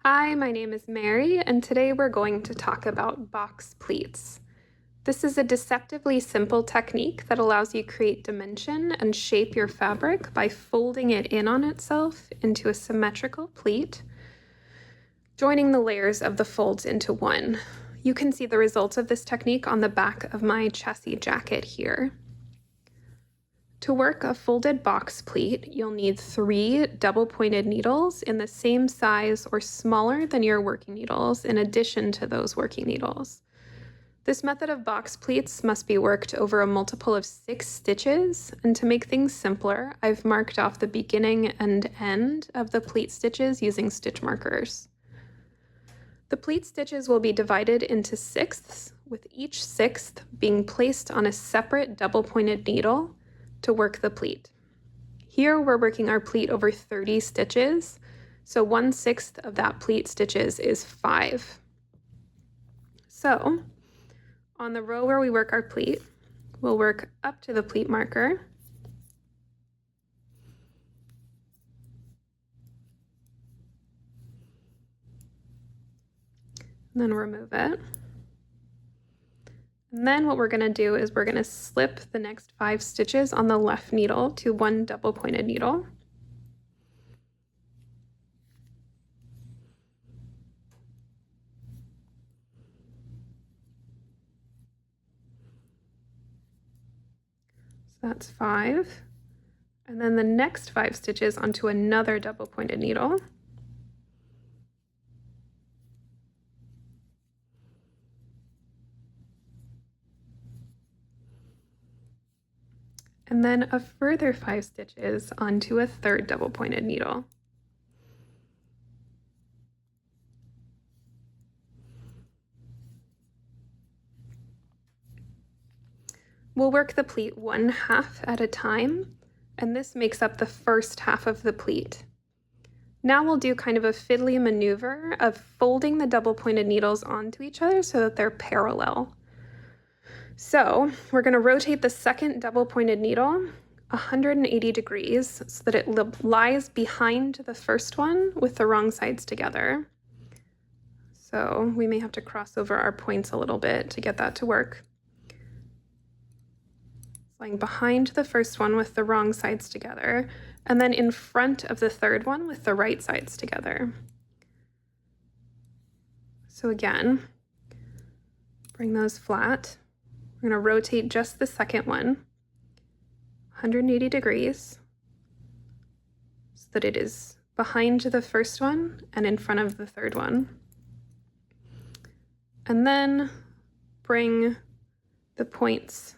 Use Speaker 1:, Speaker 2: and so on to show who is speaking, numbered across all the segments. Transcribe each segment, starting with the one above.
Speaker 1: Hi, my name is Mary, and today we're going to talk about box pleats. This is a deceptively simple technique that allows you to create dimension and shape your fabric by folding it in on itself into a symmetrical pleat, joining the layers of the folds into one. You can see the results of this technique on the back of my chassis jacket here. To work a folded box pleat, you'll need 3 double-pointed needles in the same size or smaller than your working needles in addition to those working needles. This method of box pleats must be worked over a multiple of 6 stitches, and to make things simpler, I've marked off the beginning and end of the pleat stitches using stitch markers. The pleat stitches will be divided into sixths, with each sixth being placed on a separate double-pointed needle to work the pleat. Here we're working our pleat over 30 stitches, so 1/6 of that pleat stitches is 5. So on the row where we work our pleat, we'll work up to the pleat marker, and then remove it. And then what we're going to do is we're going to slip the next 5 stitches on the left needle to one double-pointed needle. So that's 5. And then the next 5 stitches onto another double-pointed needle. And then a further 5 stitches onto a third double-pointed needle. We'll work the pleat 1/2 at a time, and this makes up the first half of the pleat. Now we'll do kind of a fiddly maneuver of folding the double-pointed needles onto each other so that they're parallel. So we're going to rotate the second double-pointed needle 180 degrees so that it lies behind the first one with the wrong sides together. So we may have to cross over our points a little bit to get that to work. Lying behind the first one with the wrong sides together, and then in front of the third one with the right sides together. So again, bring those flat. We're going to rotate just the second one 180 degrees so that it is behind the first one and in front of the third one. And then bring the points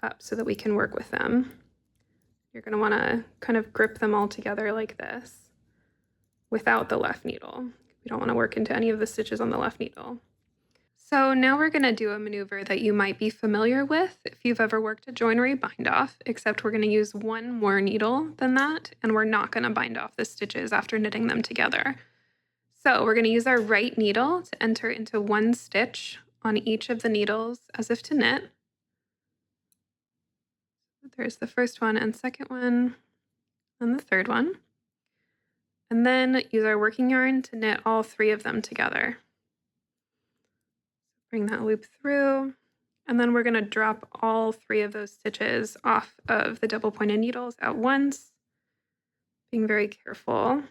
Speaker 1: up so that we can work with them. You're going to want to kind of grip them all together like this without the left needle. We don't want to work into any of the stitches on the left needle. So now we're going to do a maneuver that you might be familiar with if you've ever worked a joinery bind off, except we're going to use one more needle than that, and we're not going to bind off the stitches after knitting them together. So we're going to use our right needle to enter into one stitch on each of the needles as if to knit. There's the first one and second one and the third one. And then use our working yarn to knit all 3 of them together. Bring that loop through, and then we're going to drop all 3 of those stitches off of the double-pointed needles at once, being very careful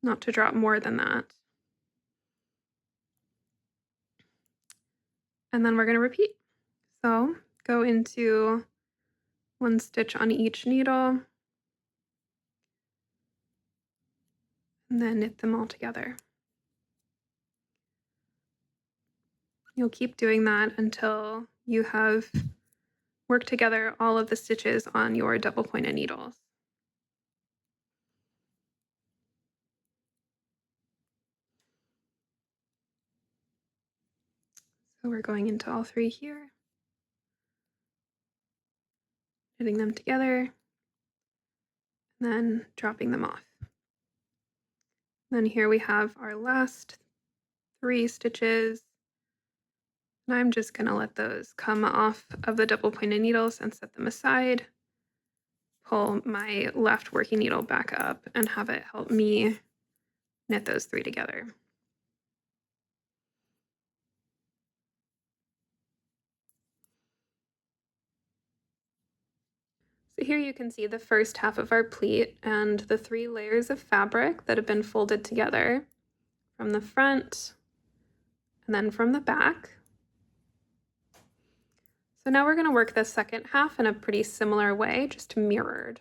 Speaker 1: not to drop more than that. And then we're going to repeat. So go into 1 stitch on each needle, and then knit them all together. You'll keep doing that until you have worked together all of the stitches on your double-pointed needles. So we're going into all 3 here, knitting them together, and then dropping them off. Then here we have our last 3 stitches, and I'm just going to let those come off of the double-pointed needles and set them aside. Pull my left working needle back up and have it help me knit those 3 together. So here you can see the first half of our pleat and the 3 layers of fabric that have been folded together from the front and then from the back. So now we're going to work the second half in a pretty similar way, just mirrored.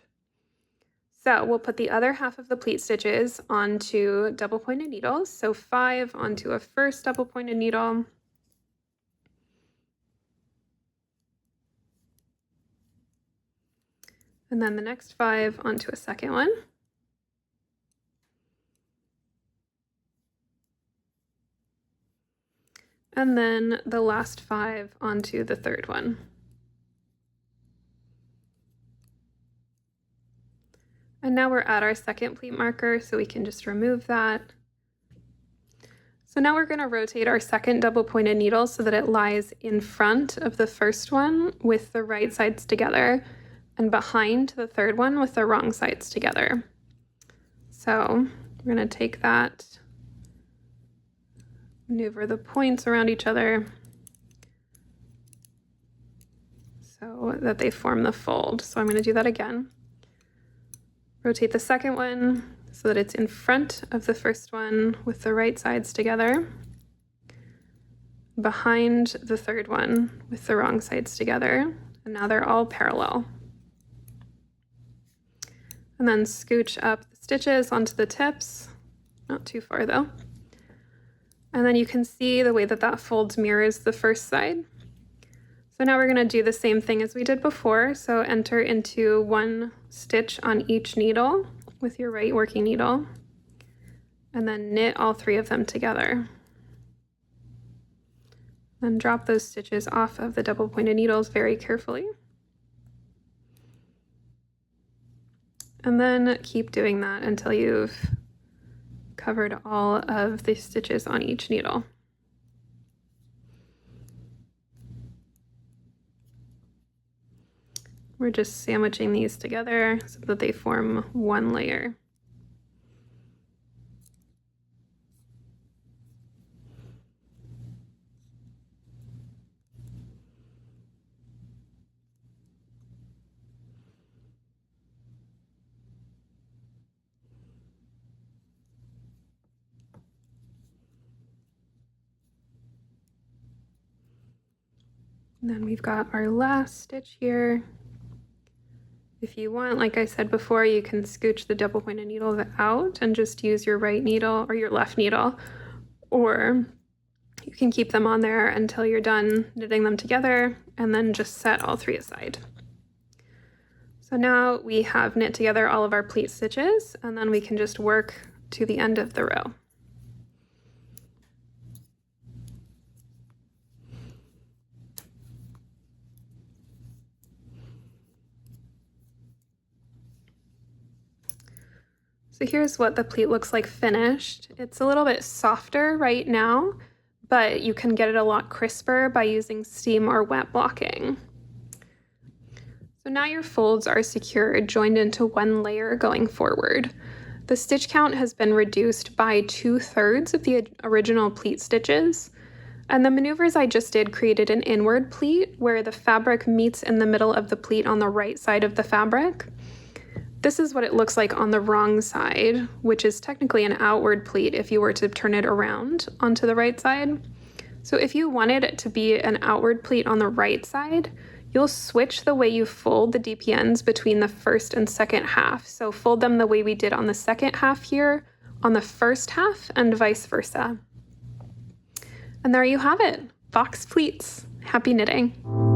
Speaker 1: So we'll put the other half of the pleat stitches onto double pointed needles. So 5 onto a first double pointed needle. And then the next 5 onto a second one. And then the last 5 onto the third one. And now we're at our second pleat marker, so we can just remove that. So now we're going to rotate our second double pointed needle so that it lies in front of the first one with the right sides together and behind the third one with the wrong sides together. So we're going to take that, maneuver the points around each other so that they form the fold. So I'm going to do that again. Rotate the second one so that it's in front of the first one with the right sides together, behind the third one with the wrong sides together, and now they're all parallel. And then scooch up the stitches onto the tips, not too far though. And then you can see the way that that folds mirrors the first side. So now we're going to do the same thing as we did before. So enter into 1 stitch on each needle with your right working needle, and then knit all 3 of them together. Then drop those stitches off of the double pointed needles very carefully. And then keep doing that until you've covered all of the stitches on each needle. We're just sandwiching these together so that they form 1 layer. And then we've got our last stitch here. If you want, like I said before, you can scooch the double pointed needles out and just use your right needle or your left needle, or you can keep them on there until you're done knitting them together and then just set all 3 aside. So now we have knit together all of our pleat stitches, and then we can just work to the end of the row. So here's what the pleat looks like finished. It's a little bit softer right now, but you can get it a lot crisper by using steam or wet blocking. So now your folds are secured, joined into 1 layer going forward. The stitch count has been reduced by 2/3 of the original pleat stitches, and the maneuvers I just did created an inward pleat where the fabric meets in the middle of the pleat on the right side of the fabric. This is what it looks like on the wrong side, which is technically an outward pleat if you were to turn it around onto the right side. So if you wanted it to be an outward pleat on the right side, you'll switch the way you fold the DPNs between the first and second half. So fold them the way we did on the second half here on the first half and vice versa. And there you have it, box pleats. Happy knitting.